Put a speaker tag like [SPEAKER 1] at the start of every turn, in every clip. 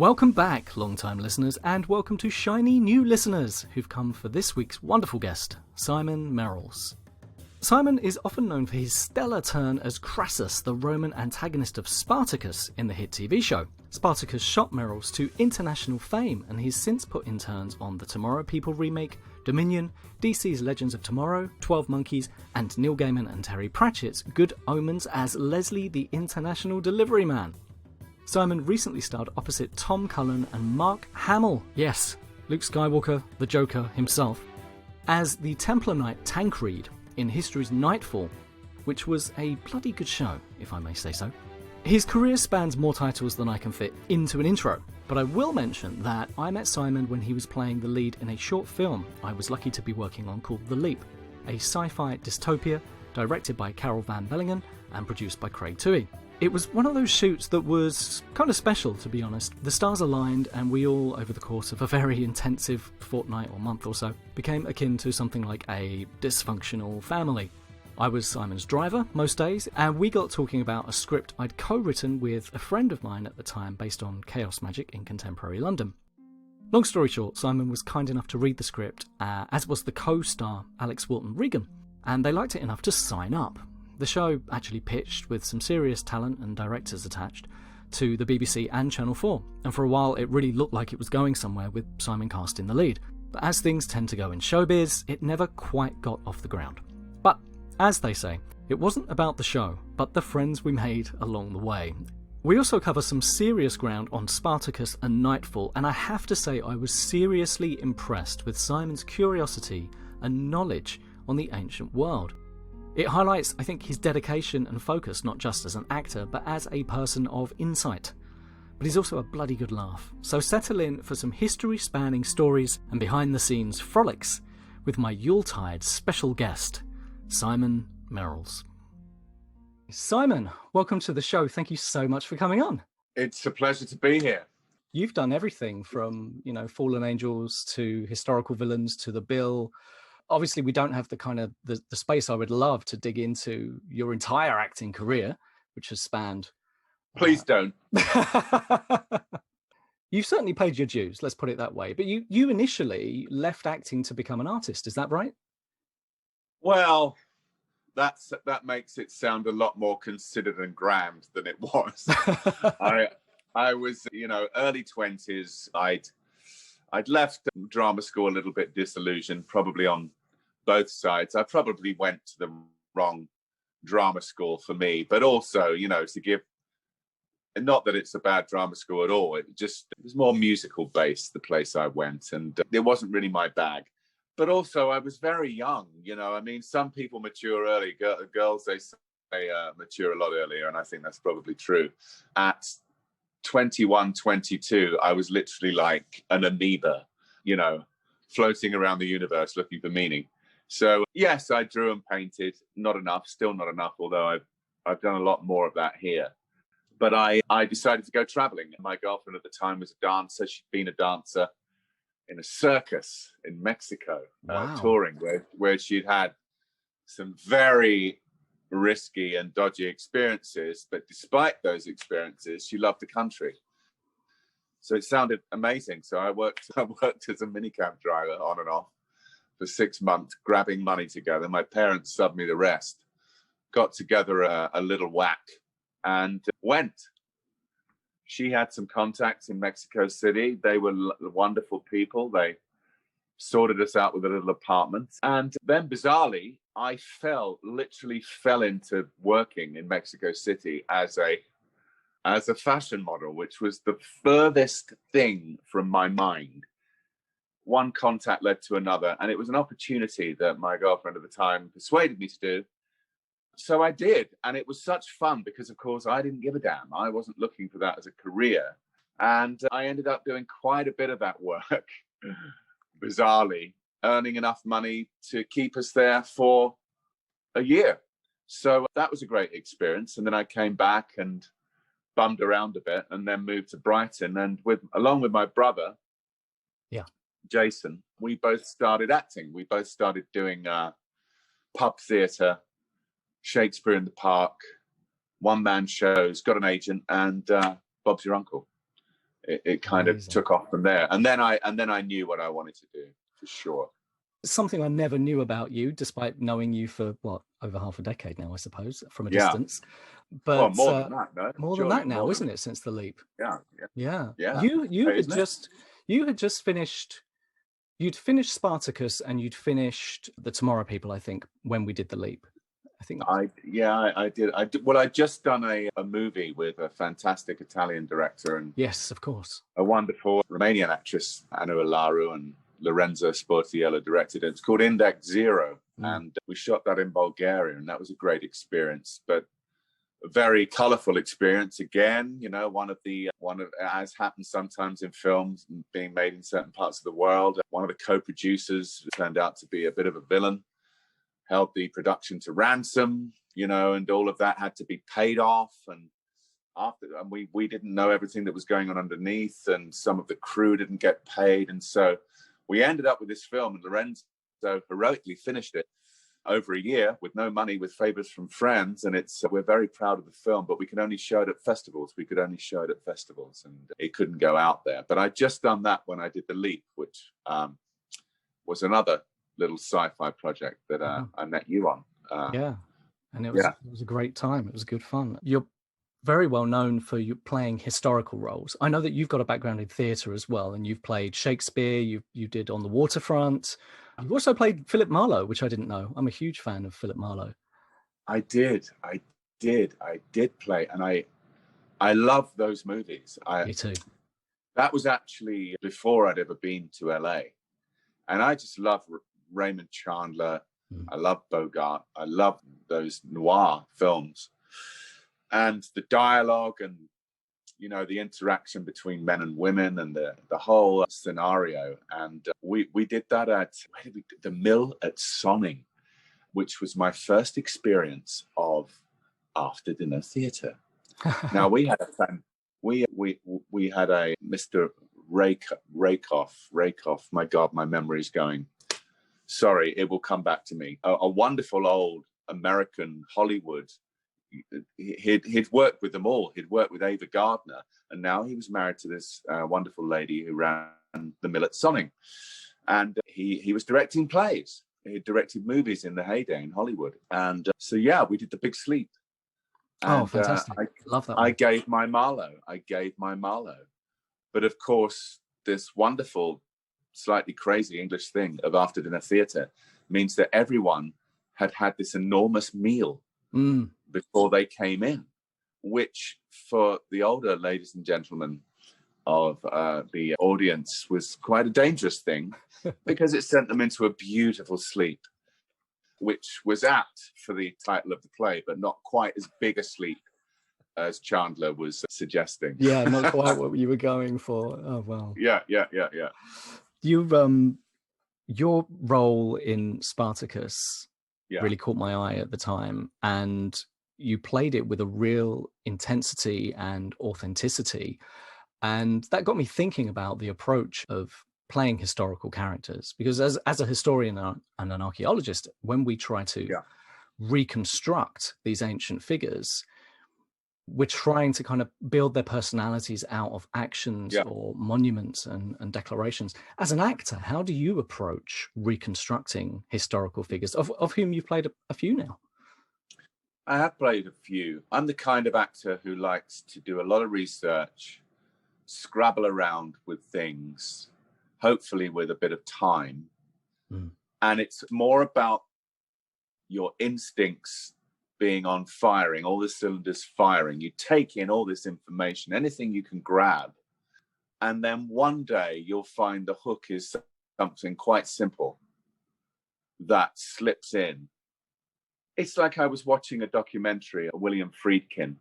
[SPEAKER 1] Welcome back, long-time listeners, and welcome to shiny new listeners who've come for this week's wonderful guest, Simon Merrells. Simon is often known for his stellar turn as Crassus, the Roman antagonist of Spartacus in the hit TV show. Spartacus shot Merrells to international fame, and he's since put in turns on the Tomorrow People remake, Dominion, DC's Legends of Tomorrow, 12 Monkeys, and Neil Gaiman and Terry Pratchett's Good Omens as Leslie the International Delivery Man. Simon recently starred opposite Tom Cullen and Mark Hamill, yes, Luke Skywalker, the Joker himself, as the Templar Knight Tancrede in history's Nightfall, which was a bloody good show, if I may say so. His career spans more titles than I can fit into an intro, but I will mention that I met Simon when he was playing the lead in a short film I was lucky to be working on called The Leap, a sci-fi dystopia directed by Karel van Bellingen and produced by Craig Toohey. It was one of those shoots that was kind of special, to be honest. The stars aligned, and we all, over the course of a very intensive fortnight or month or so, became akin to something like a dysfunctional family. I was Simon's driver most days, and we got talking about a script I'd co-written with a friend of mine at the time based on chaos magic in contemporary London. Long story short, Simon was kind enough to read the script, as was the co-star Alex Wilton Regan, and they liked it enough to sign up. The show actually pitched with some serious talent and directors attached to the BBC and Channel 4, and for a while it really looked like it was going somewhere with Simon cast in the lead. But as things tend to go in showbiz, it never quite got off the ground. But, as they say, it wasn't about the show, but the friends we made along the way. We also cover some serious ground on Spartacus and Nightfall, and I have to say I was seriously impressed with Simon's curiosity and knowledge on the ancient world. It highlights, I think, his dedication and focus, not just as an actor, but as a person of insight. But he's also a bloody good laugh. So settle in for some history-spanning stories and behind-the-scenes frolics with my Yuletide special guest, Simon Merrells. Simon, welcome to the show. Thank you so much for coming on.
[SPEAKER 2] It's a pleasure to be here.
[SPEAKER 1] You've done everything from, fallen angels to historical villains to The Bill. Obviously, we don't have the kind of the space I would love to dig into your entire acting career, which has spanned.
[SPEAKER 2] Please don't.
[SPEAKER 1] You've certainly paid your dues, let's put it that way. But you initially left acting to become an artist, is that right?
[SPEAKER 2] Well, that makes it sound a lot more considered and grand than it was. I was, early 20s. I'd left drama school a little bit disillusioned, probably on both sides. I probably went to the wrong drama school for me, but also, to give, not that it's a bad drama school at all. It was more musical based, the place I went, and it wasn't really my bag. But also I was very young, some people mature early. Girls, they say mature a lot earlier, and I think that's probably true. At 21, 22, I was literally like an amoeba, floating around the universe looking for meaning. So yes, I drew and painted, still not enough, although I've done a lot more of that here. But I decided to go traveling. My girlfriend at the time was a dancer. She'd been a dancer in a circus in Mexico,
[SPEAKER 1] wow.
[SPEAKER 2] Touring, where she'd had some very risky and dodgy experiences, but despite those experiences, she loved the country. So it sounded amazing. So I worked as a minicab driver on and off for 6 months, grabbing money together. My parents subbed me the rest, got together a little whack and went. She had some contacts in Mexico City. They were wonderful people. They sorted us out with a little apartment. And then bizarrely, I literally fell into working in Mexico City as a fashion model, which was the furthest thing from my mind. One contact led to another, and it was an opportunity that my girlfriend at the time persuaded me to do. So I did, and it was such fun because, of course, I didn't give a damn. I wasn't looking for that as a career, and I ended up doing quite a bit of that work, bizarrely, earning enough money to keep us there for a year. So that was a great experience. And then I came back and bummed around a bit and then moved to Brighton. And along with my brother, Jason, we both started acting. We both started doing pub theatre, Shakespeare in the Park, one-man shows, got an agent, and Bob's Your Uncle. it kind of took off from there. And then I knew what I wanted to do, for sure.
[SPEAKER 1] Something I never knew about you, despite knowing you for over half a decade now, I suppose, from a distance. But
[SPEAKER 2] well, more than that, no?
[SPEAKER 1] More than that now, isn't it? Since the leap.
[SPEAKER 2] Yeah.
[SPEAKER 1] You had just finished. You'd finished Spartacus and you'd finished The Tomorrow People, I think, when we did the leap. I think.
[SPEAKER 2] I did. Well, I'd just done a movie with a fantastic Italian director and
[SPEAKER 1] yes, of course,
[SPEAKER 2] a wonderful Romanian actress, Anna Ilaru, and Lorenzo Sportiello directed it. It's called Index Zero, and we shot that in Bulgaria, and that was a great experience, but a very colorful experience again. You know, one of as happens sometimes in films being made in certain parts of the world, one of the co-producers turned out to be a bit of a villain, held the production to ransom, you know, and all of that had to be paid off. And we didn't know everything that was going on underneath, and some of the crew didn't get paid, and so we ended up with this film, and Lorenzo heroically finished it over a year with no money, with favors from friends. And we're very proud of the film, but we could only show it at festivals. And it couldn't go out there. But I'd just done that when I did The Leap, which was another little sci-fi project that I met you on.
[SPEAKER 1] And it was a great time. It was good fun. You're very well known for you playing historical roles. I know that you've got a background in theatre as well, and you've played Shakespeare. You did On the Waterfront. You've also played Philip Marlowe, which I didn't know. I'm a huge fan of Philip Marlowe.
[SPEAKER 2] I did play, and I love those movies.
[SPEAKER 1] Me too.
[SPEAKER 2] That was actually before I'd ever been to LA, and I just love Raymond Chandler. I love Bogart. I love those noir films. And the dialogue and, you know, the interaction between men and women and the whole scenario. And we did that at the Mill at Sonning, which was my first experience of after dinner theatre. Now we had a Mr. Rakoff. My God, my memory's going. Sorry, it will come back to me. A wonderful old American Hollywood. He'd worked with them all. He'd worked with Ava Gardner, and now he was married to this wonderful lady who ran the Mill at Sonning. And he was directing plays. He directed movies in the heyday in Hollywood. And so, we did The Big Sleep. And,
[SPEAKER 1] fantastic. Love that one.
[SPEAKER 2] I gave my Marlowe. But of course, this wonderful, slightly crazy English thing of after dinner theatre means that everyone had this enormous meal before they came in, which for the older ladies and gentlemen of the audience was quite a dangerous thing because it sent them into a beautiful sleep, which was apt for the title of the play, but not quite as big a sleep as Chandler was suggesting.
[SPEAKER 1] Yeah, not quite what you were going for. Oh, wow.
[SPEAKER 2] Yeah.
[SPEAKER 1] Your role in Spartacus really caught my eye at the time, and you played it with a real intensity and authenticity. And that got me thinking about the approach of playing historical characters, because as a historian and an archaeologist, when we try to reconstruct these ancient figures, we're trying to kind of build their personalities out of actions or monuments and declarations. As an actor, how do you approach reconstructing historical figures, of whom you've played a few now?
[SPEAKER 2] I have played a few. I'm the kind of actor who likes to do a lot of research, scrabble around with things, hopefully with a bit of time. And it's more about your instincts being on firing, all the cylinders firing. You take in all this information, anything you can grab, and then one day you'll find the hook is something quite simple that slips in. It's like I was watching a documentary of William Friedkin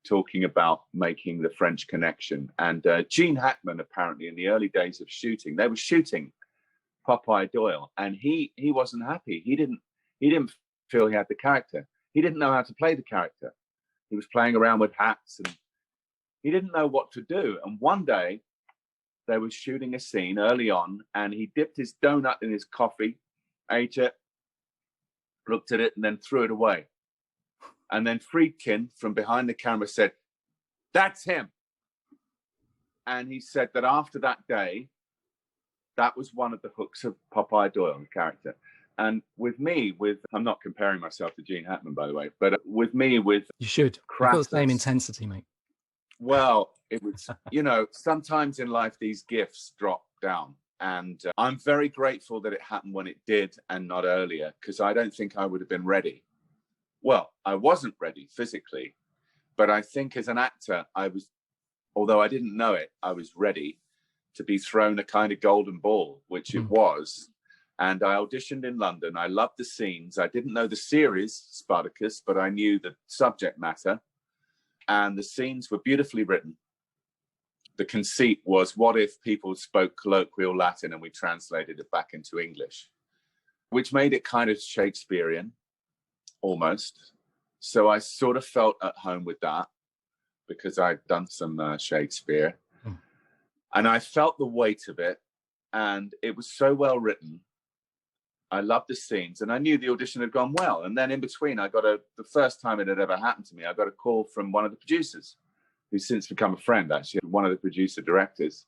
[SPEAKER 2] talking about making the French Connection, and Gene Hackman, apparently in the early days of shooting, they were shooting Popeye Doyle, and he wasn't happy. He didn't feel he had the character. He didn't know how to play the character. He was playing around with hats and he didn't know what to do. And one day they were shooting a scene early on, and he dipped his donut in his coffee, ate it, looked at it, and then threw it away. And then Friedkin from behind the camera said, "That's him." And he said that after that day, that was one of the hooks of Popeye Doyle, the character. And with me, I'm not comparing myself to Gene Hackman, by the way, but with me, with
[SPEAKER 1] You should. You've got the same intensity, mate.
[SPEAKER 2] Well, it was, sometimes in life, these gifts drop down. And I'm very grateful that it happened when it did and not earlier, because I don't think I would have been ready. Well, I wasn't ready physically, but I think as an actor, although I didn't know it, I was ready to be thrown a kind of golden ball, which it was. And I auditioned in London. I loved the scenes. I didn't know the series, Spartacus, but I knew the subject matter. And the scenes were beautifully written. The conceit was, what if people spoke colloquial Latin and we translated it back into English, which made it kind of Shakespearean, almost. So I sort of felt at home with that because I'd done some Shakespeare. And I felt the weight of it, and it was so well written. I loved the scenes, and I knew the audition had gone well. And then in between, the first time it had ever happened to me, I got a call from one of the producers, who's since become a friend, actually, one of the producer directors,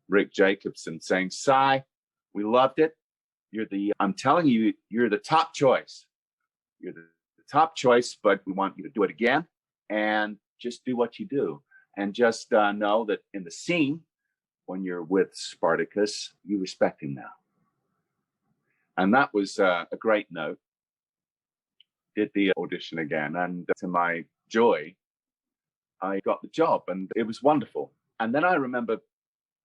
[SPEAKER 2] Rick Jacobson, saying, "Si, we loved it. I'm telling you, you're the top choice. You're the top choice, but we want you to do it again, and just do what you do. And just know that in the scene, when you're with Spartacus, you respect him now." And that was a great note. Did the audition again, and to my joy, I got the job, and it was wonderful. And then I remember,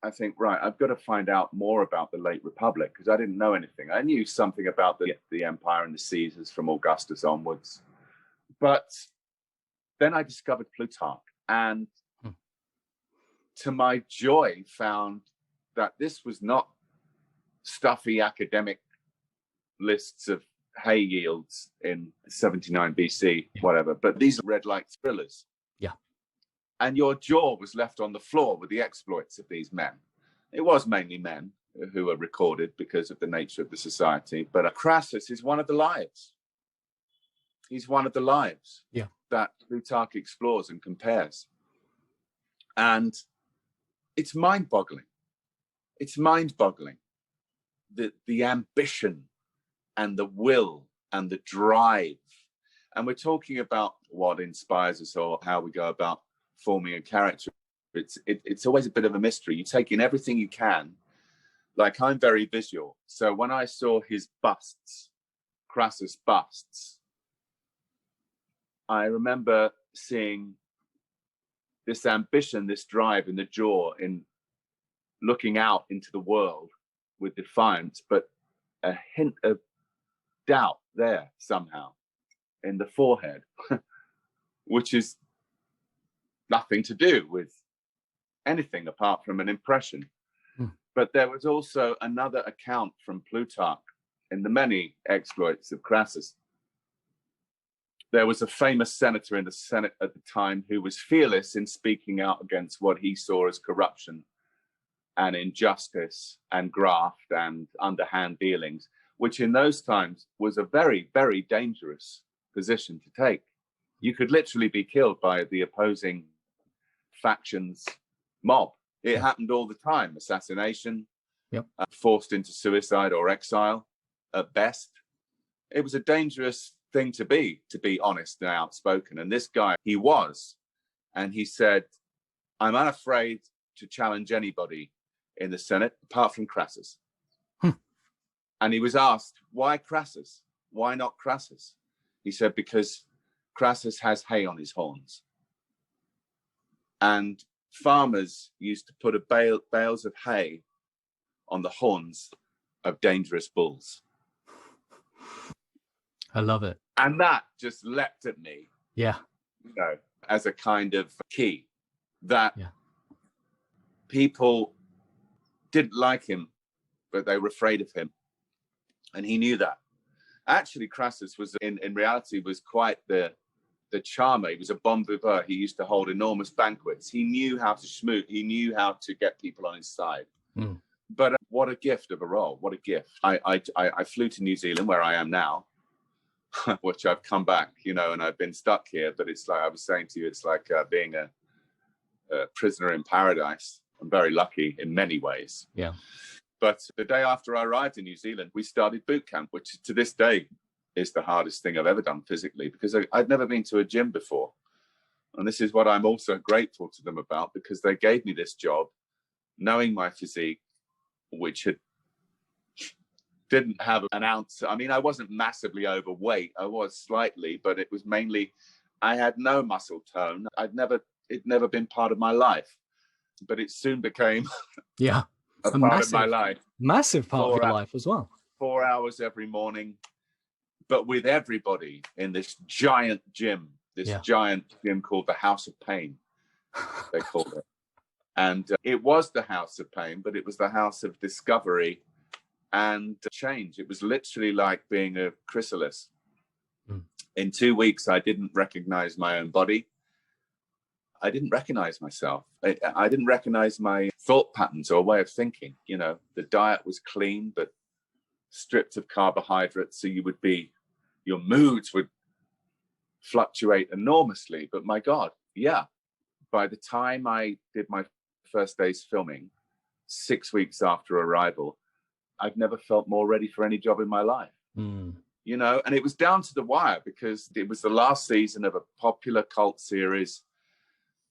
[SPEAKER 2] I think, right, I've got to find out more about the late Republic, because I didn't know anything. I knew something about the Empire and the Caesars from Augustus onwards. But then I discovered Plutarch, and to my joy, found that this was not stuffy academic lists of hay yields in 79 BC, whatever, but these are red light thrillers.
[SPEAKER 1] Yeah.
[SPEAKER 2] And your jaw was left on the floor with the exploits of these men. It was mainly men who were recorded because of the nature of the society, but Crassus is one of the lives. He's one of the lives that Plutarch explores and compares. And it's mind-boggling. It's mind-boggling. The ambition and the will and the drive. And we're talking about what inspires us or how we go about forming a character. It's always a bit of a mystery. You take in everything you can. Like, I'm very visual. So when I saw his busts, Crassus busts, I remember seeing this ambition, this drive in the jaw, in looking out into the world with defiance, but a hint of doubt there somehow in the forehead, which is nothing to do with anything apart from an impression. But there was also another account from Plutarch in the many exploits of Crassus. There was a famous senator in the Senate at the time who was fearless in speaking out against what he saw as corruption and injustice and graft and underhand dealings, which in those times was a very, very dangerous position to take. You could literally be killed by the opposing faction's mob. It happened all the time. Assassination, forced into suicide or exile at best. It was a dangerous thing to be honest and outspoken. And this guy, he was. And he said, "I'm unafraid to challenge anybody in the Senate apart from Crassus." And he was asked, "Why Crassus? Why not Crassus?" He said, "Because Crassus has hay on his horns." And farmers used to put bales of hay on the horns of dangerous bulls.
[SPEAKER 1] I love it.
[SPEAKER 2] And that just leapt at me.
[SPEAKER 1] Yeah.
[SPEAKER 2] As a kind of key that people didn't like him, but they were afraid of him. And he knew that. Actually, Crassus was, in reality, was quite the charmer. He was a bon vivant. He used to hold enormous banquets. He knew how to schmoot. He knew how to get people on his side. But what a gift of a role. What a gift. I flew to New Zealand, where I am now, which I've come back, and I've been stuck here. But it's like I was saying to you, it's like being a prisoner in paradise. I'm very lucky in many ways.
[SPEAKER 1] Yeah.
[SPEAKER 2] But the day after I arrived in New Zealand, we started boot camp, which to this day is the hardest thing I've ever done physically, because I'd never been to a gym before. And this is what I'm also grateful to them about, because they gave me this job knowing my physique, which didn't have an ounce. I mean, I wasn't massively overweight. I was slightly, but it was mainly, I had no muscle tone. It'd never been part of my life, but it soon became
[SPEAKER 1] a
[SPEAKER 2] part of my life.
[SPEAKER 1] Massive part of your life as well.
[SPEAKER 2] 4 hours every morning, but with everybody in this giant gym, giant gym called the House of Pain, they called it. And it was the House of Pain, but it was the house of discovery and change. It was literally like being a chrysalis. In 2 weeks, I didn't recognize my own body. I didn't recognize myself. I didn't recognize my thought patterns or way of thinking. You know, the diet was clean, but stripped of carbohydrates. So your moods would fluctuate enormously. But my God, by the time I did my first day's filming, 6 weeks after arrival, I've never felt more ready for any job in my life. You know, and it was down to the wire, because it was the last season of a popular cult series.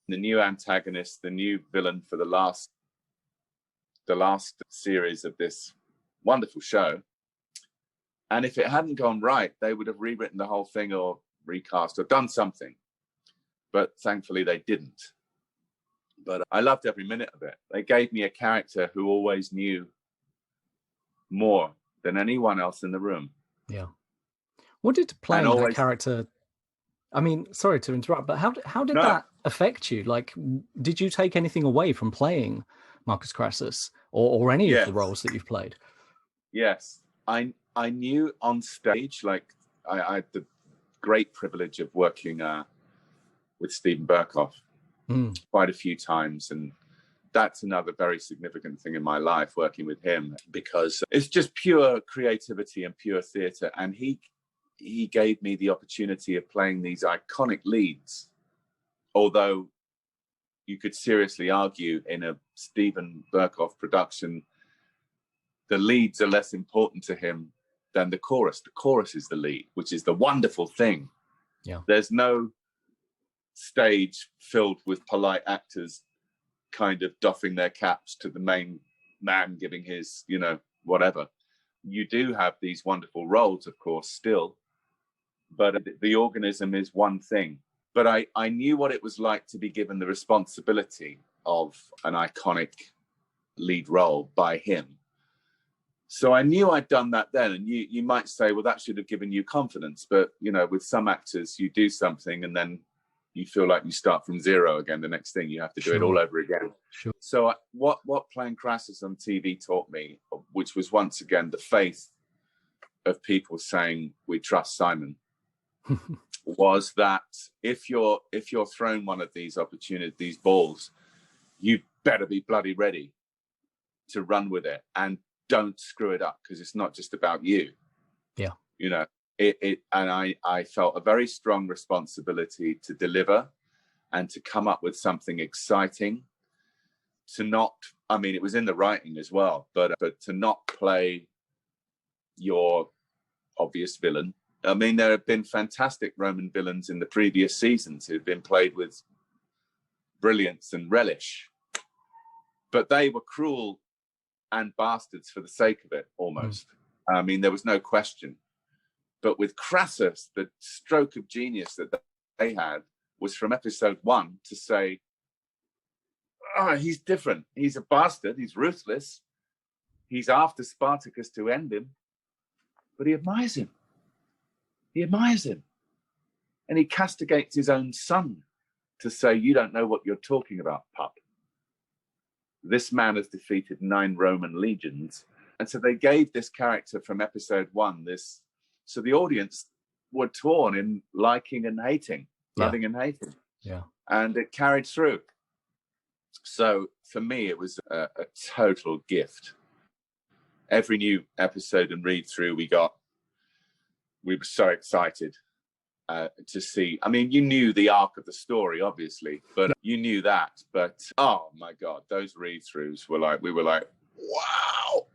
[SPEAKER 2] The new antagonist, the new villain for the last series of this wonderful show. And if it hadn't gone right, they would have rewritten the whole thing or recast or done something. But thankfully they didn't. But I loved every minute of it. They gave me a character who always knew more than anyone else in the room.
[SPEAKER 1] Yeah. What did playing that character, I mean, sorry to interrupt, but how did that affect you? Like, did you take anything away from playing Marcus Crassus or any of the roles that you've played? Yes.
[SPEAKER 2] I knew on stage, like I had the great privilege of working with Steven Berkoff quite a few times. And that's another very significant thing in my life, working with him, because it's just pure creativity and pure theatre. And he gave me the opportunity of playing these iconic leads, although you could seriously argue in a Steven Berkoff production, the leads are less important to him than the chorus. The chorus is the lead, which is the wonderful thing.
[SPEAKER 1] Yeah.
[SPEAKER 2] There's no stage filled with polite actors kind of doffing their caps to the main man giving his, you know, whatever. You do have these wonderful roles, of course, still, but the organism is one thing. But I knew what it was like to be given the responsibility of an iconic lead role by him. So I knew I'd done that then. And you might say, well, that should have given you confidence. But, you know, with some actors, you do something and then you feel like you start from zero again. The next thing, you have to do it all over again.
[SPEAKER 1] Sure.
[SPEAKER 2] So what playing Crassus on TV taught me, which was once again the faith of people saying, we trust Simon, was that if you're thrown one of these opportunities, these balls, you better be bloody ready to run with it and don't screw it up, because it's not just about you.
[SPEAKER 1] Yeah.
[SPEAKER 2] You know, and I felt a very strong responsibility to deliver and to come up with something exciting, to not, I mean, it was in the writing as well, but to not play your obvious villain. I mean, there have been fantastic Roman villains in the previous seasons who've been played with brilliance and relish, but they were cruel and bastards for the sake of it, almost. I mean, there was no question. But with Crassus, the stroke of genius that they had was from episode 1 to say, oh, he's different. He's a bastard. He's ruthless. He's after Spartacus to end him, but he admires him. He admires him. And he castigates his own son to say, you don't know what you're talking about, pup. This man has defeated 9 Roman legions. And so they gave this character from episode 1 this. So the audience were torn in liking and hating, loving and hating.
[SPEAKER 1] Yeah.
[SPEAKER 2] And it carried through. So for me, it was a total gift. Every new episode and read through we were so excited. to see. I mean, you knew the arc of the story, obviously, but you knew that. But oh my God, those read-throughs were like, we were like, wow.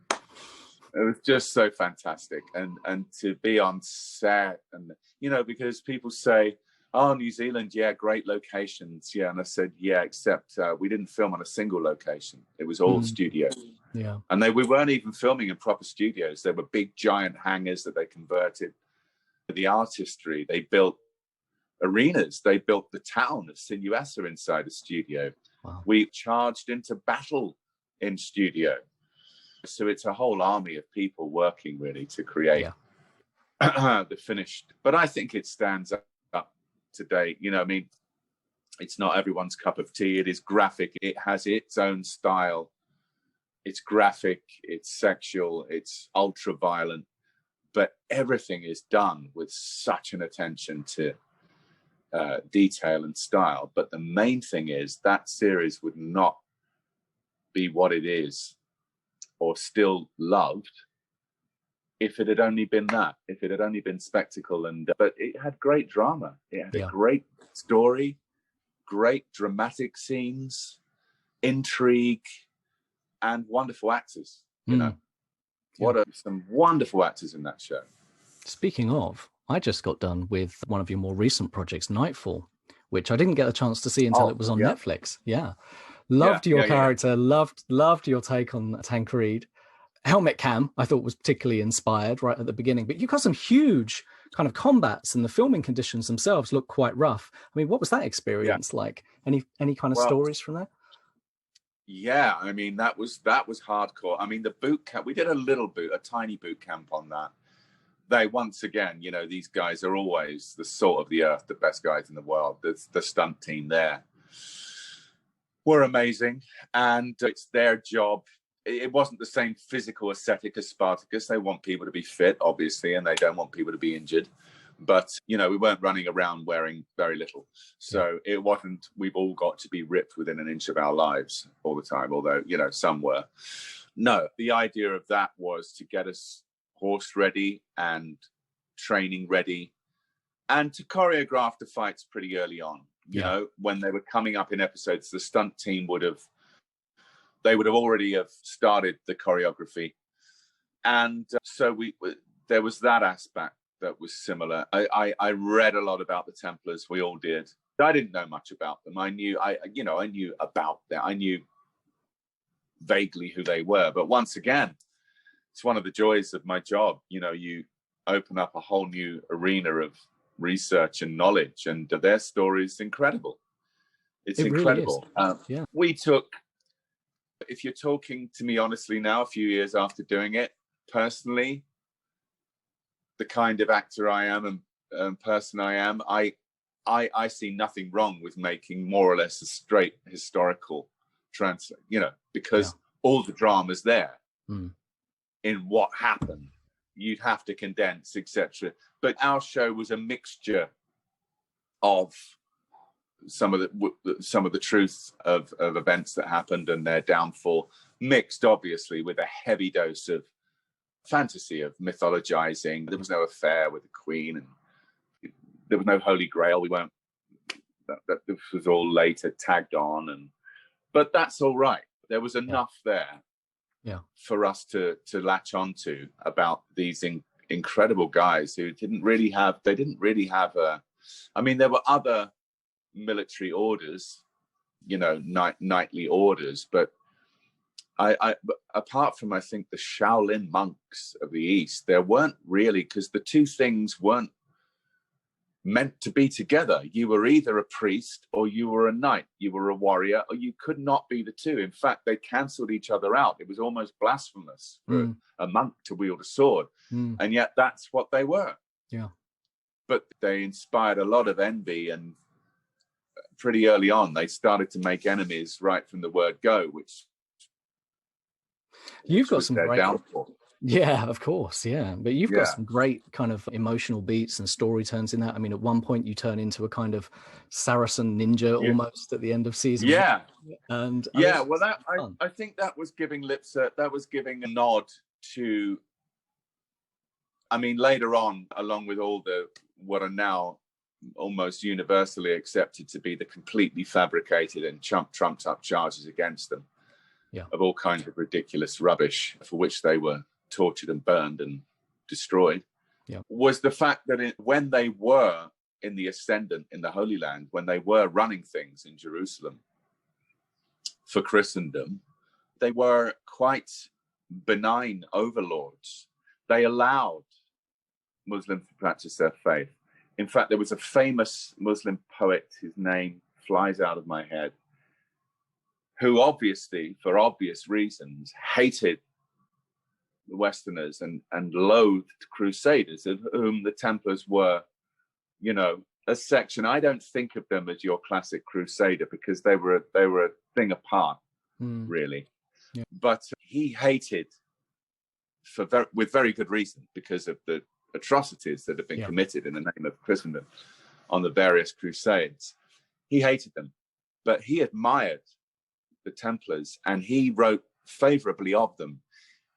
[SPEAKER 2] It was just so fantastic. And to be on set, and, you know, because people say, oh, New Zealand, yeah, great locations. Yeah. And I said, yeah, except we didn't film on a single location. It was all studio.
[SPEAKER 1] Yeah.
[SPEAKER 2] And we weren't even filming in proper studios. They were big, giant hangars that they converted. The artistry, they built arenas. They built the town of Sinuessa inside a studio.
[SPEAKER 1] Wow.
[SPEAKER 2] We charged into battle in studio. So it's a whole army of people working really to create the finished. But I think it stands up today. You know, I mean, it's not everyone's cup of tea. It is graphic. It has its own style. It's graphic. It's sexual. It's ultra violent. But everything is done with such an attention to detail and style. But the main thing is that series would not be what it is or still loved if it had only been that, if it had only been spectacle. But it had great drama. It had a great story, great dramatic scenes, intrigue, and wonderful actors, you know. Some wonderful actors in that show.
[SPEAKER 1] Speaking of, I just got done with one of your more recent projects, Nightfall, which I didn't get a chance to see until it was on Netflix. Yeah. Loved your character, loved your take on Tancrede. Helmet Cam, I thought was particularly inspired right at the beginning, but you've got some huge kind of combats, and the filming conditions themselves look quite rough. I mean, what was that experience like? Any kind of stories from there?
[SPEAKER 2] Yeah, I mean, that was hardcore. I mean, the boot camp, we did a tiny boot camp on that. They, once again, you know, these guys are always the salt of the earth, the best guys in the world. The stunt team there were amazing, and it's their job. It wasn't the same physical aesthetic as Spartacus. They want people to be fit, obviously, and they don't want people to be injured. But, you know, we weren't running around wearing very little. So it wasn't, we've all got to be ripped within an inch of our lives all the time, although, you know, some were. No, the idea of that was to get us horse ready and training ready and to choreograph the fights pretty early on. You know, when they were coming up in episodes, the stunt team would have already started the choreography. And so there was that aspect that was similar. I read a lot about the Templars. We all did. I didn't know much about them. I knew about them. I knew vaguely who they were. But once again, it's one of the joys of my job. You know, you open up a whole new arena of research and knowledge, and their story is incredible. It's incredible.
[SPEAKER 1] Really is.
[SPEAKER 2] We took, if you're talking to me honestly now, a few years after doing it, personally, the kind of actor I am and person I am, I see nothing wrong with making more or less a straight historical translate, you know, because all the drama's there in what happened. You'd have to condense, etc. But our show was a mixture of some of the truth of events that happened and their downfall, mixed obviously with a heavy dose of fantasy, of mythologizing. There was no affair with the queen, and there was no holy grail. We weren't. That this was all later tagged on, but that's all right. There was enough there, for us to latch onto about these incredible guys who didn't really have a. I mean, there were other military orders, you know, knightly orders, but apart from, I think, the Shaolin monks of the East, there weren't really, because the two things weren't meant to be together. You were either a priest or you were a knight. You were a warrior, or you could not be the two. In fact, they cancelled each other out. It was almost blasphemous for a monk to wield a sword. And yet that's what they were.
[SPEAKER 1] Yeah.
[SPEAKER 2] But they inspired a lot of envy, and pretty early on, they started to make enemies right from the word go, which
[SPEAKER 1] you've got some great
[SPEAKER 2] downfall.
[SPEAKER 1] Yeah, of course. Yeah. But you've got some great kind of emotional beats and story turns in that. I mean, at one point you turn into a kind of Saracen ninja almost at the end of season.
[SPEAKER 2] Yeah.
[SPEAKER 1] And
[SPEAKER 2] well, I think that was giving that was giving a nod to, I mean, later on, along with all what are now almost universally accepted to be the completely fabricated and trumped up charges against them, of all kinds of ridiculous rubbish for which they were tortured and burned and destroyed, was the fact that when they were in the ascendant in the Holy Land, when they were running things in Jerusalem for Christendom, they were quite benign overlords. They allowed Muslims to practice their faith. In fact, there was a famous Muslim poet, his name flies out of my head, who obviously, for obvious reasons, hated the Westerners and loathed Crusaders, of whom the Templars were, you know, a section. I don't think of them as your classic Crusader because they were a thing apart, really. Yeah. But he hated, with very good reason, because of the atrocities that have been committed in the name of Christendom on the various Crusades. He hated them, but he admired the Templars and he wrote favorably of them.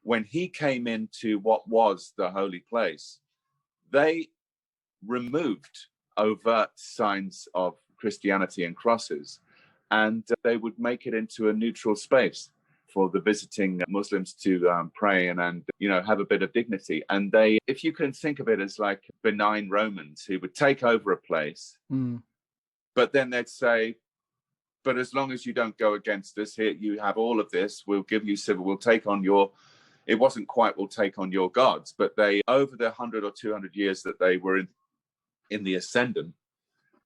[SPEAKER 2] When he came into what was the holy place, they removed overt signs of Christianity and crosses, and they would make it into a neutral space for the visiting Muslims to pray and you know, have a bit of dignity. And they, if you can think of it as like benign Romans who would take over a place, but then they'd say, but as long as you don't go against us here, you have all of this, we'll give you civil, we'll take on your, it wasn't quite we'll take on your gods, but they, over the 100 or 200 years that they were in the ascendant,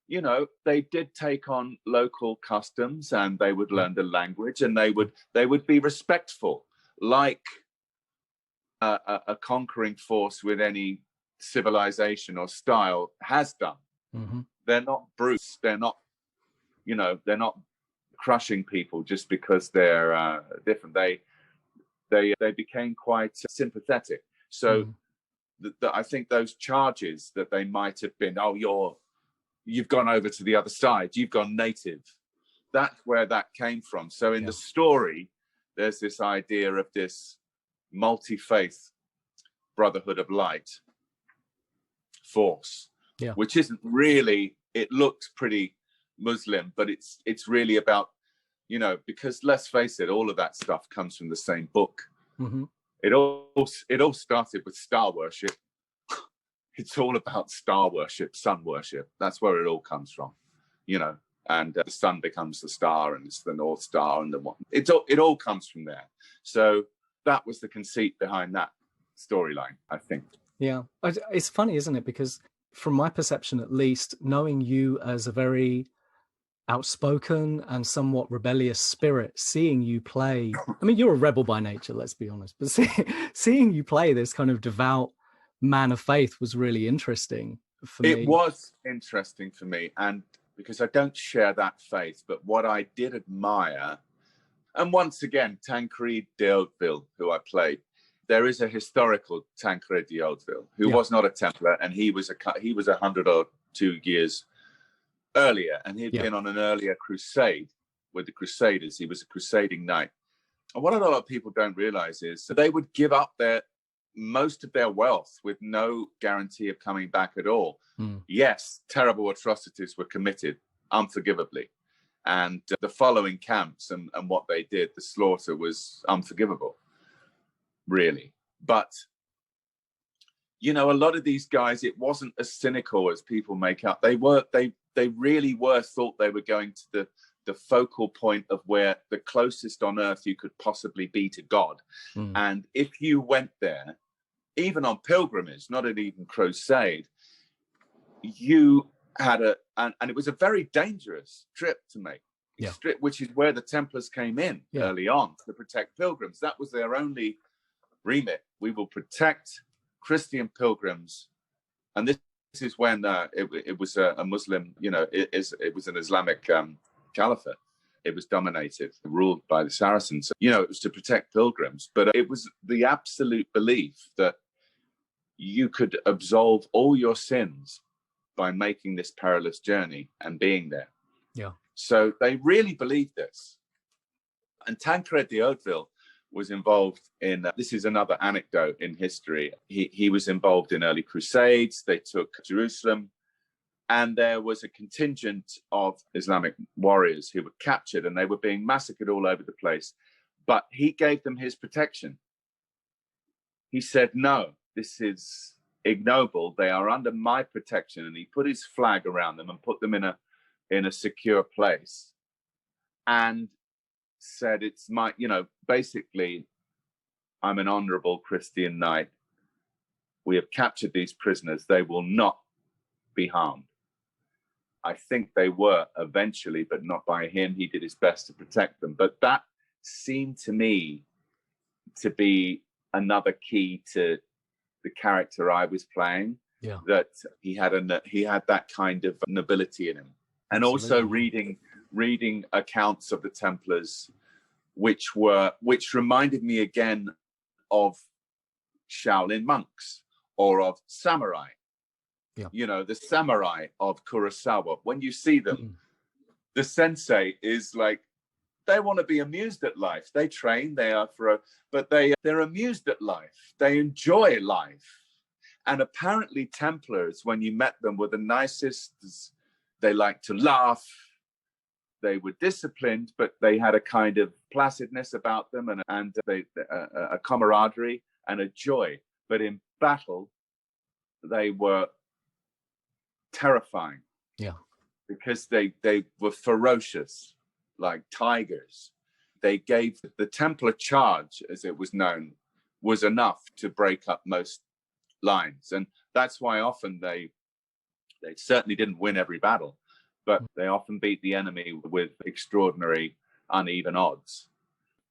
[SPEAKER 2] you know, they did take on local customs and they would learn the language and they would be respectful, like a conquering force with any civilization or style has done. They're not brutes. They're not, you know, they're not crushing people just because they're different. They became quite sympathetic. So I think those charges that they might have been, oh, you've gone over to the other side, you've gone native. That's where that came from. So in the story, there's this idea of this multi-faith Brotherhood of Light force, which isn't really, it looks pretty Muslim, but it's really about, you know, because let's face it, all of that stuff comes from the same book. It all started with star worship. It's all about star worship, sun worship. That's where it all comes from, you know. And the sun becomes the star, and it's the North Star, and it all comes from there. So that was the conceit behind that storyline, I think.
[SPEAKER 1] Yeah, it's funny, isn't it? Because from my perception, at least, knowing you as a very outspoken and somewhat rebellious spirit, seeing you play, I mean, you're a rebel by nature, let's be honest, but seeing you play this kind of devout man of faith was really interesting for me.
[SPEAKER 2] It was interesting for me, and because I don't share that faith, but what I did admire, and once again, Tancrede de Hauteville, who I played, there is a historical Tancrede de Hauteville who was not a Templar, and he was 102 years earlier, and he'd been on an earlier crusade with the Crusaders. He was a crusading knight. And what a lot of people don't realize is that they would give up most of their wealth with no guarantee of coming back at all. Yes, terrible atrocities were committed unforgivably. And the following camps and what they did, the slaughter was unforgivable, really. But, you know, a lot of these guys, it wasn't as cynical as people make up. They really were thought they were going to the focal point of where the closest on earth you could possibly be to God. And if you went there, even on pilgrimage, not an even crusade, you had and it was a very dangerous trip to make, which is where the Templars came in early on to protect pilgrims. That was their only remit. We will protect Christian pilgrims. And this is when it was a Muslim, you know, it was an Islamic caliphate. It was dominated, ruled by the Saracens. You know, it was to protect pilgrims, but it was the absolute belief that you could absolve all your sins by making this perilous journey and being there. So they really believed this. And Tancrede de Hauteville was involved in, this is another anecdote in history, he was involved in early crusades. They took Jerusalem, And there was a contingent of Islamic warriors who were captured, and they were being massacred all over the place. But he gave them his protection. He said, no, this is ignoble. They are under my protection. And he put his flag around them and put them in a secure place, and said, it's my, basically, I'm an honorable Christian knight. We have captured these prisoners. They will not be harmed. I think they were eventually, but not by him. He did his best to protect them. But that seemed to me to be another key to the character I was playing.
[SPEAKER 1] Yeah.
[SPEAKER 2] That he had that kind of nobility in him. And
[SPEAKER 1] Absolutely.
[SPEAKER 2] also reading accounts of the Templars, which reminded me again of Shaolin monks or of samurai.
[SPEAKER 1] Yeah.
[SPEAKER 2] The samurai of Kurosawa. When you see them, the sensei is like, they want to be amused at life. They train, but they're amused at life. They enjoy life. And apparently Templars, when you met them, were the nicest. They liked to laugh. They were disciplined, but they had a kind of placidness about them and a camaraderie and a joy. But in battle, they were terrifying.
[SPEAKER 1] Yeah.
[SPEAKER 2] Because they were ferocious, like tigers. They gave the Templar charge, as it was known, was enough to break up most lines. And that's why often they certainly didn't win every battle, but they often beat the enemy with extraordinary uneven odds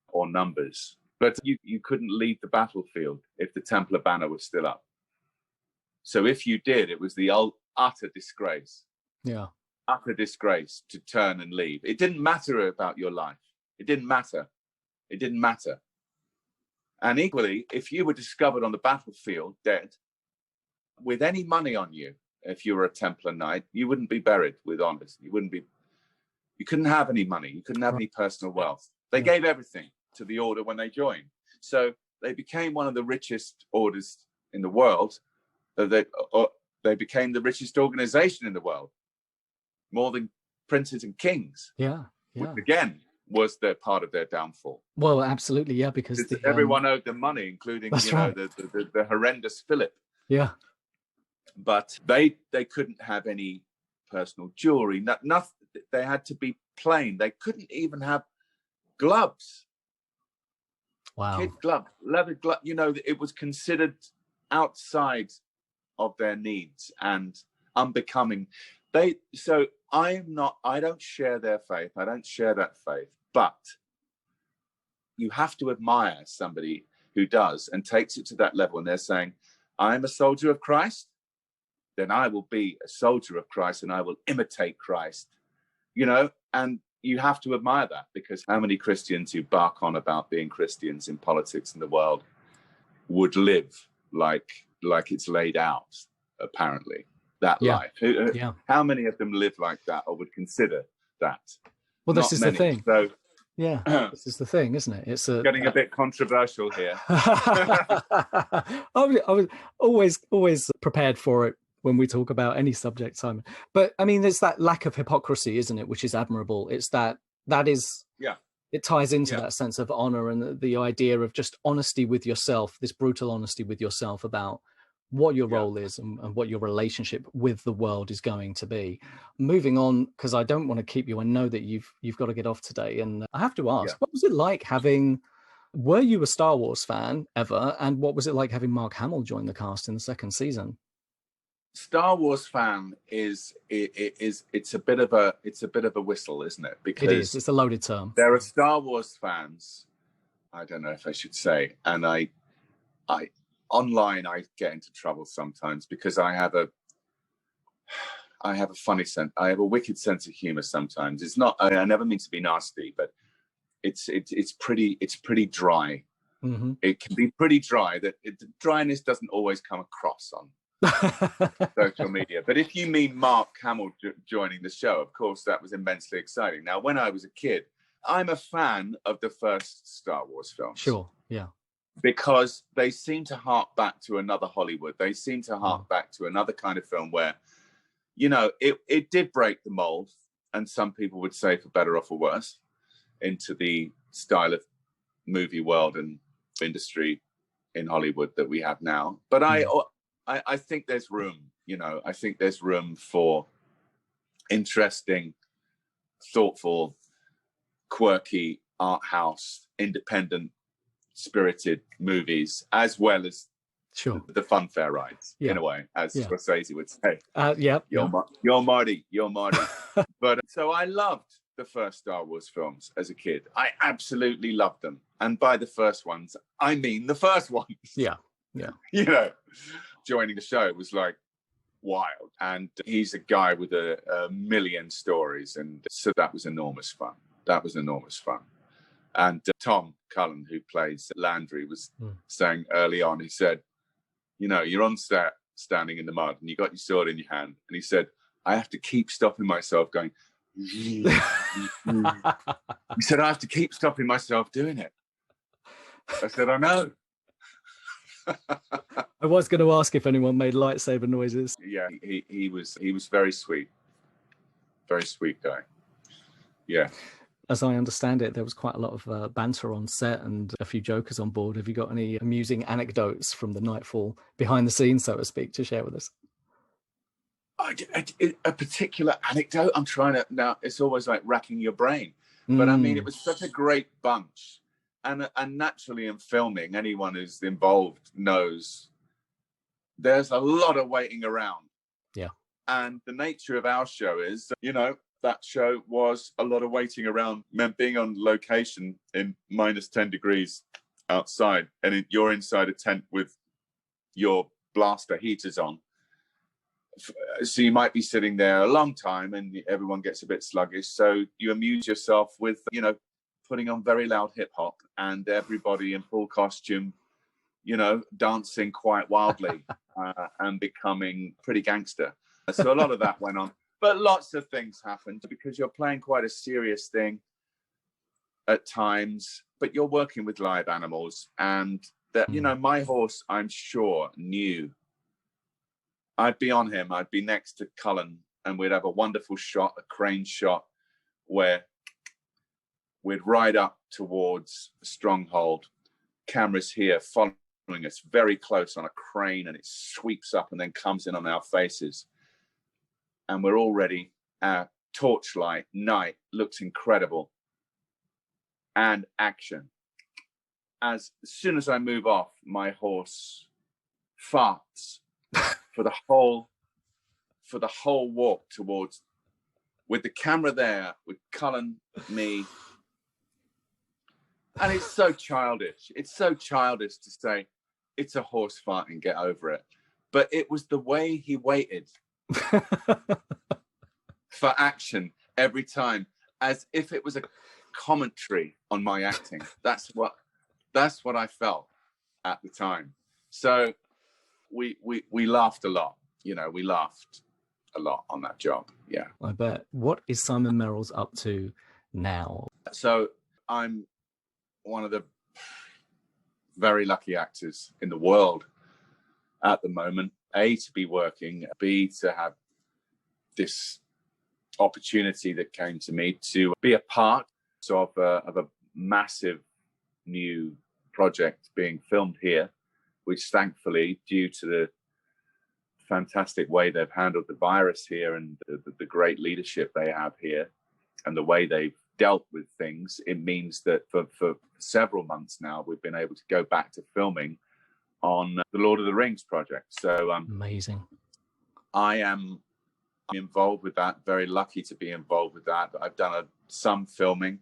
[SPEAKER 2] or numbers. But you couldn't leave the battlefield if the Templar banner was still up. So if you did, it was the utter disgrace.
[SPEAKER 1] Yeah.
[SPEAKER 2] Utter disgrace to turn and leave. It didn't matter about your life. It didn't matter. It didn't matter. And equally, if you were discovered on the battlefield dead, with any money on you, if you were a Templar Knight, you wouldn't be buried with honors. You couldn't have any money. You couldn't have any personal wealth. They gave everything to the order when they joined. So they became one of the richest orders in the world. They became the richest organization in the world, more than princes and kings.
[SPEAKER 1] Yeah.
[SPEAKER 2] Which again was their part of their downfall.
[SPEAKER 1] Well, absolutely, yeah, because
[SPEAKER 2] everyone owed them money, including the horrendous Philip.
[SPEAKER 1] Yeah.
[SPEAKER 2] But they couldn't have any personal jewelry. Nothing. They had to be plain. They couldn't even have gloves.
[SPEAKER 1] Wow.
[SPEAKER 2] Kid glove, leather glove. It was considered outside of their needs and unbecoming. I don't share their faith. I don't share that faith. But you have to admire somebody who does and takes it to that level. And they're saying, I'm a soldier of Christ, then I will be a soldier of Christ and I will imitate Christ. And you have to admire that, because how many Christians who bark on about being Christians in politics in the world would live like it's laid out, apparently, that life. How many of them live like that or would consider that?
[SPEAKER 1] Well, this is the thing.
[SPEAKER 2] So,
[SPEAKER 1] this is the thing, isn't it? It's
[SPEAKER 2] getting a bit controversial here.
[SPEAKER 1] I was always prepared for it when we talk about any subject, Simon. But I mean, there's that lack of hypocrisy, isn't it? Which is admirable. It's that is, it ties into that sense of honor and the idea of just honesty with yourself, this brutal honesty with yourself about what your role is and what your relationship with the world is going to be. Moving on, because I don't want to keep you. I know that you've got to get off today. And I have to ask, what was it like were you a Star Wars fan ever? And what was it like having Mark Hamill join the cast in the second season?
[SPEAKER 2] Star Wars fan it's a bit of a whistle, isn't it? Because
[SPEAKER 1] it is. It's a loaded term.
[SPEAKER 2] There are Star Wars fans. I don't know if I should say, and I online I get into trouble sometimes because I have a funny sense. I have a wicked sense of humor sometimes. It's not. I never mean to be nasty, but it's pretty dry. Mm-hmm. It can be pretty dry. Dryness doesn't always come across on social media. But if you mean Mark Hamill joining the show, of course, that was immensely exciting. Now, when I was a kid, I'm a fan of the first Star Wars films.
[SPEAKER 1] Sure, yeah.
[SPEAKER 2] Because they seem to hark back to another Hollywood. They seem to hark back to another kind of film where you know, it did break the mold, and some people would say for better or for worse, into the style of movie world and industry in Hollywood that we have now. But I think there's room, you know, I think there's room for interesting, thoughtful, quirky, art house, independent, spirited movies, as well as the funfair rides, in a way, as Scorsese would say. You're Marty. But so I loved the first Star Wars films as a kid. I absolutely loved them. And by the first ones, I mean the first ones.
[SPEAKER 1] Yeah.
[SPEAKER 2] You know, joining the show was like wild. And he's a guy with a million stories. And so that was enormous fun. And Tom Cullen, who plays Landry, was saying early on, he said, you know, you're on set standing in the mud and you got your sword in your hand. And he said, I have to keep stopping myself going. He said, I have to keep stopping myself doing it. I said, I know.
[SPEAKER 1] I was going to ask if anyone made lightsaber noises.
[SPEAKER 2] Yeah, he was very sweet. Very sweet guy. Yeah.
[SPEAKER 1] As I understand it, there was quite a lot of banter on set and a few jokers on board. Have you got any amusing anecdotes from the Nightfall behind the scenes, so to speak, to share with us?
[SPEAKER 2] A particular anecdote? I'm trying to, now it's always like racking your brain. But I mean, it was such a great bunch. And naturally in filming, anyone who's involved knows there's a lot of waiting around.
[SPEAKER 1] Yeah.
[SPEAKER 2] And the nature of our show is, you know, that show was a lot of waiting around, meant being on location in minus 10 degrees outside, and you're inside a tent with your blaster heaters on. So you might be sitting there a long time and everyone gets a bit sluggish. So you amuse yourself with, you know, putting on very loud hip hop and everybody in full costume, you know, dancing quite wildly and becoming pretty gangster. So a lot of that went on. But lots of things happened because you're playing quite a serious thing at times, but you're working with live animals. And that, you know, my horse, I'm sure, knew. I'd be on him. I'd be next to Cullen and we'd have a wonderful shot, a crane shot, where we'd ride up towards a stronghold. Cameras here following us very close on a crane, and it sweeps up and then comes in on our faces. And we're all ready. Torchlight Night looks incredible. And action. As soon as I move off, my horse farts for the whole walk towards, with the camera there, with Cullen, me. And it's so childish. It's so childish to say, it's a horse fart and get over it. But it was the way he waited for action every time, as if it was a commentary on my acting. That's what I felt at the time. So we laughed a lot. You know, we laughed a lot on that job. Yeah,
[SPEAKER 1] I bet. What is Simon Merrells up to now?
[SPEAKER 2] So I'm one of the very lucky actors in the world at the moment. A, to be working, B, to have this opportunity that came to me to be a part of a massive new project being filmed here, which thankfully, due to the fantastic way they've handled the virus here and the great leadership they have here and the way they've dealt with things, it means that for several months now, we've been able to go back to filming on the Lord of the Rings project. So
[SPEAKER 1] amazing.
[SPEAKER 2] I'm involved with that, very lucky to be involved with that. I've done some filming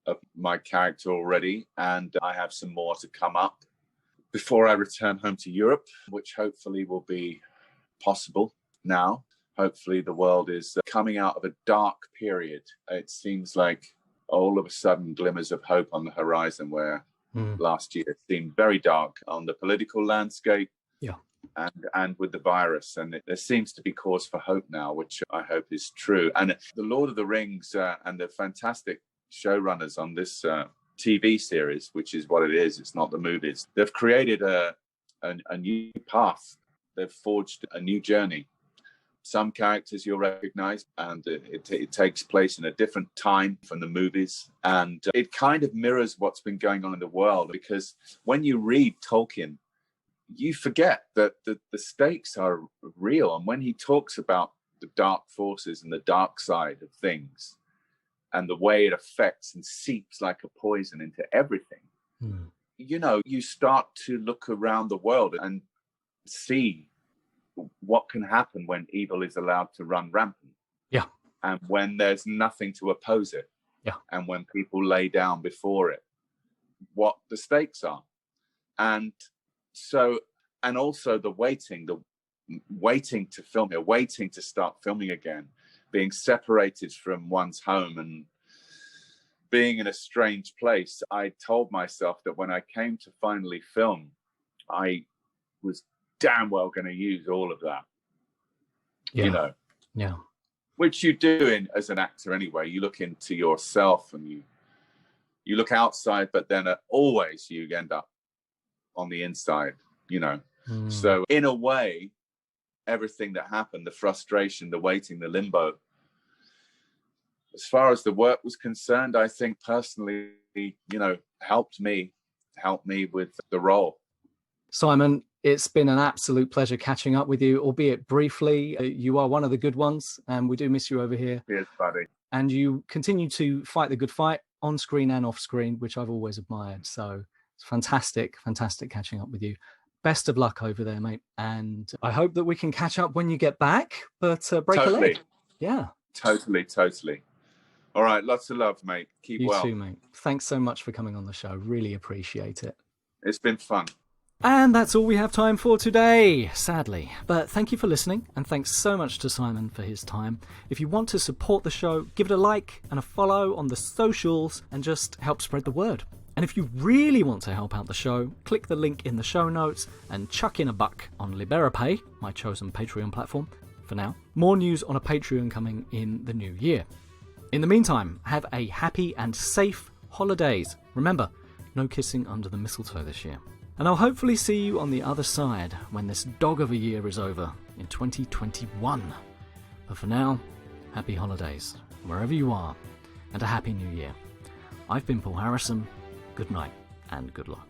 [SPEAKER 2] of my character already, and I have some more to come up before I return home to Europe, which hopefully will be possible now. Hopefully the world is coming out of a dark period. It seems like all of a sudden glimmers of hope on the horizon, where last year it seemed very dark on the political landscape.
[SPEAKER 1] Yeah.
[SPEAKER 2] And with the virus, and there seems to be cause for hope now, which I hope is true. And the Lord of the Rings and the fantastic showrunners on this TV series, which is what it is, it's not the movies, they've created a new path. They've forged a new journey Some characters you'll recognize, and it takes place in a different time from the movies. And it kind of mirrors what's been going on in the world, because when you read Tolkien, you forget that the stakes are real. And when he talks about the dark forces and the dark side of things and the way it affects and seeps like a poison into everything, you know, you start to look around the world and see what can happen when evil is allowed to run rampant.
[SPEAKER 1] Yeah.
[SPEAKER 2] And when there's nothing to oppose it.
[SPEAKER 1] Yeah. And
[SPEAKER 2] when people lay down before it, what the stakes are. And so, and also the waiting to film here, waiting to start filming again, being separated from one's home and being in a strange place. I told myself that when I came to finally film, I was damn well going to use all of that, you know.
[SPEAKER 1] Yeah.
[SPEAKER 2] Which you do as an actor anyway. You look into yourself and you look outside, but then always you end up on the inside, you know. So in a way, everything that happened, the frustration, the waiting, the limbo, as far as the work was concerned, I think personally, you know, helped me with the role.
[SPEAKER 1] Simon, it's been an absolute pleasure catching up with you, albeit briefly. You are one of the good ones, and we do miss you over here.
[SPEAKER 2] Cheers, buddy.
[SPEAKER 1] And you continue to fight the good fight on screen and off screen, which I've always admired. So it's fantastic catching up with you. Best of luck over there, mate. And I hope that we can catch up when you get back, but break a leg. Yeah.
[SPEAKER 2] Totally. All right, lots of love, mate. Keep well.
[SPEAKER 1] You too, mate. Thanks so much for coming on the show. Really appreciate it.
[SPEAKER 2] It's been fun.
[SPEAKER 1] And that's all we have time for today, sadly. But thank you for listening, and thanks so much to Simon for his time. If you want to support the show, give it a like and a follow on the socials and just help spread the word. And if you really want to help out the show, click the link in the show notes and chuck in a buck on Liberapay, my chosen Patreon platform, for now. More news on a Patreon coming in the new year. In the meantime, have a happy and safe holidays. Remember, no kissing under the mistletoe this year. And I'll hopefully see you on the other side when this dog of a year is over in 2021. But for now, happy holidays, wherever you are, and a happy new year. I've been Paul Harrison. Good night and good luck.